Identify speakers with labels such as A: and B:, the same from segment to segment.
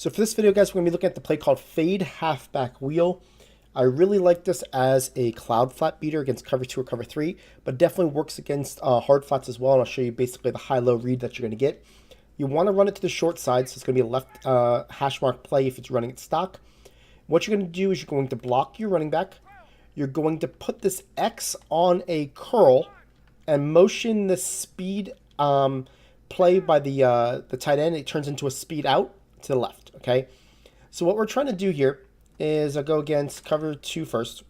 A: So for this video, guys, we're going to be looking at the play called Fade Halfback Wheel. I really like this as a cloud flat beater against cover 2 or cover 3, but definitely works against hard flats as well, and I'll show you basically the high-low read that you're going to get. You want to run it to the short side, so it's going to be a left hash mark play if it's running it stock. What you're going to do is you're going to block your running back. You're going to put this X on a curl and motion the speed play by the tight end. It turns into a speed out to the left, okay? So what we're trying to do here is I'll go against cover 2 first.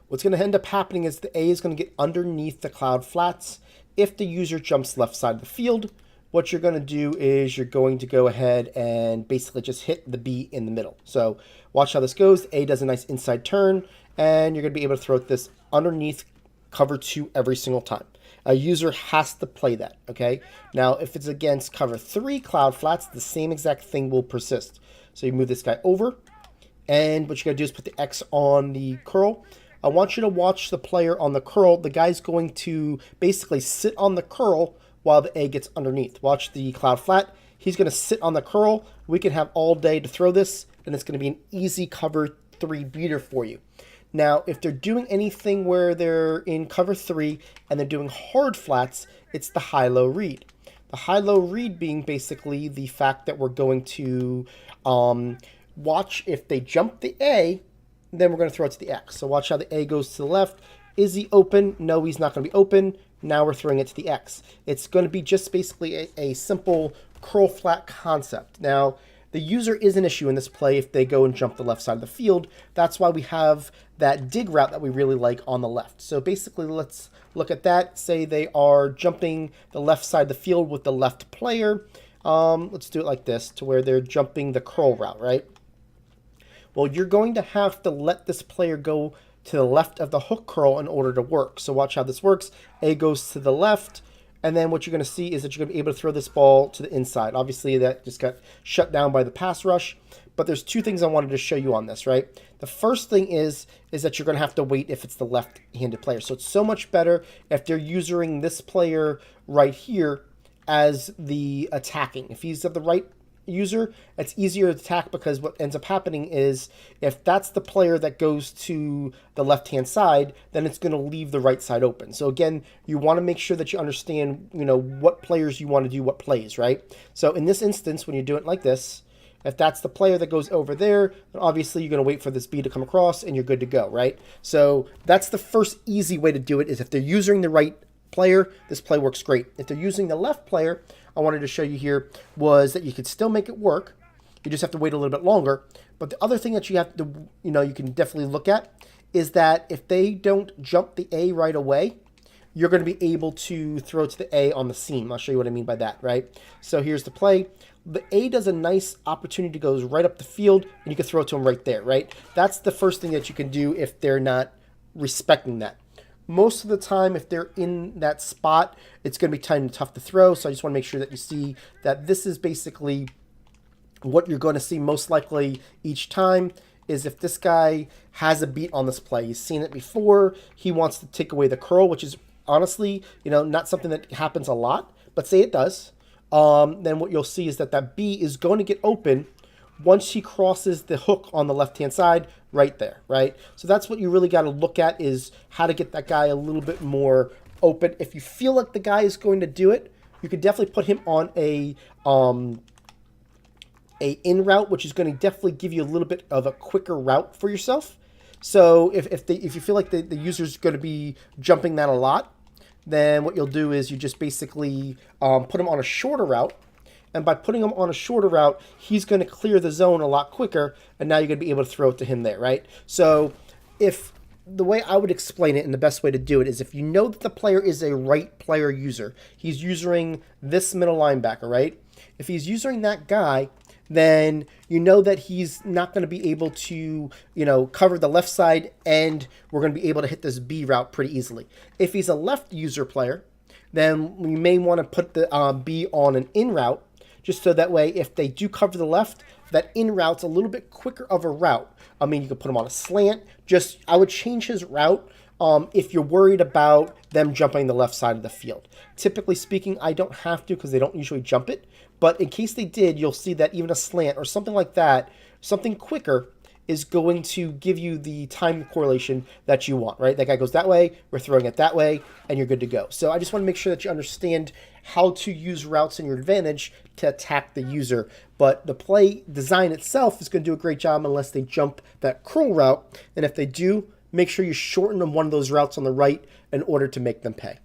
A: What's going to end up happening is the A is going to get underneath the cloud flats. If the user jumps left side of the field, what you're going to do is you're going to go ahead and basically just hit the B in the middle. So watch how this goes. A does a nice inside turn, and you're going to be able to throw this underneath cover 2 every single time. A user has to play that, okay? Now, if it's against cover 3 cloud flats, the same exact thing will persist. So you move this guy over, and what you gotta do is put the X on the curl. I want you to watch the player on the curl. The guy's going to basically sit on the curl while the A gets underneath. Watch the cloud flat. He's gonna sit on the curl. We can have all day to throw this, and it's gonna be an easy cover 3 beater for you. Now, if they're doing anything where they're in cover 3 and they're doing hard flats, it's the high-low read. The high-low read being basically the fact that we're going to watch if they jump the A, then we're going to throw it to the X. So watch how the A goes to the left. Is he open? No, he's not going to be open. Now we're throwing it to the X. It's going to be just basically a simple curl flat concept. Now, the user is an issue in this play if they go and jump the left side of the field. That's why we have that dig route that we really like on the left. So basically, let's look at that. Say they are jumping the left side of the field with the left player. Let's do it like this, to where they're jumping the curl route, right? Well, you're going to have to let this player go to the left of the hook curl in order to work. So watch how this works. A goes to the left. And then what you're going to see is that you're going to be able to throw this ball to the inside. Obviously, that just got shut down by the pass rush. But there's two things I wanted to show you on this, right? The first thing is that you're going to have to wait if it's the left-handed player. So it's so much better if they're using this player right here as the attacking. If he's of the right user, it's easier to attack, because what ends up happening is if that's the player that goes to the left hand side, then it's going to leave the right side open. So again, you want to make sure that you understand, what players you want to do what plays, right? So in this instance, when you do it like this, if that's the player that goes over there, then obviously you're going to wait for this B to come across and you're good to go, right? So that's the first easy way to do it, is if they're using the right player, this play works great. If they're using the left player, I wanted to show you here was that you could still make it work. You just have to wait a little bit longer. But the other thing that you have to, you can definitely look at is that if they don't jump the A right away, you're going to be able to throw to the A on the seam. I'll show you what I mean by that, right? So here's the play. The A does a nice opportunity, goes right up the field, and you can throw it to him right there, right? That's the first thing that you can do if they're not respecting that. Most of the time, if they're in that spot, it's going to be kind of tough to throw. So I just want to make sure that you see that this is basically what you're going to see most likely each time, is if this guy has a beat on this play. He's seen it before. He wants to take away the curl, which is honestly, not something that happens a lot, but say it does. Then what you'll see is that B is going to get open once he crosses the hook on the left-hand side right there, right? So that's what you really got to look at, is how to get that guy a little bit more open. If you feel like the guy is going to do it, you could definitely put him on a in route, which is going to definitely give you a little bit of a quicker route for yourself. So if you feel like the user's going to be jumping that a lot, then what you'll do is you just basically put him on a shorter route. And by putting him on a shorter route, he's going to clear the zone a lot quicker, and now you're going to be able to throw it to him there, right? So if the way I would explain it, and the best way to do it, is if you know that the player is a right player user, he's using this middle linebacker, right? If he's using that guy, then you know that he's not going to be able to, cover the left side, and we're going to be able to hit this B route pretty easily. If he's a left user player, then we may want to put the B on an in route, just so that way if they do cover the left, that in route's a little bit quicker of a route. I mean, you could put him on a slant. I would change his route if you're worried about them jumping the left side of the field. Typically speaking, I don't have to, because they don't usually jump it. But in case they did, you'll see that even a slant or something like that, something quicker, is going to give you the time correlation that you want, right? That guy goes that way, we're throwing it that way, and you're good to go. So I just want to make sure that you understand how to use routes in your advantage to attack the user. But the play design itself is going to do a great job unless they jump that curl route. And if they do, make sure you shorten them one of those routes on the right in order to make them pay.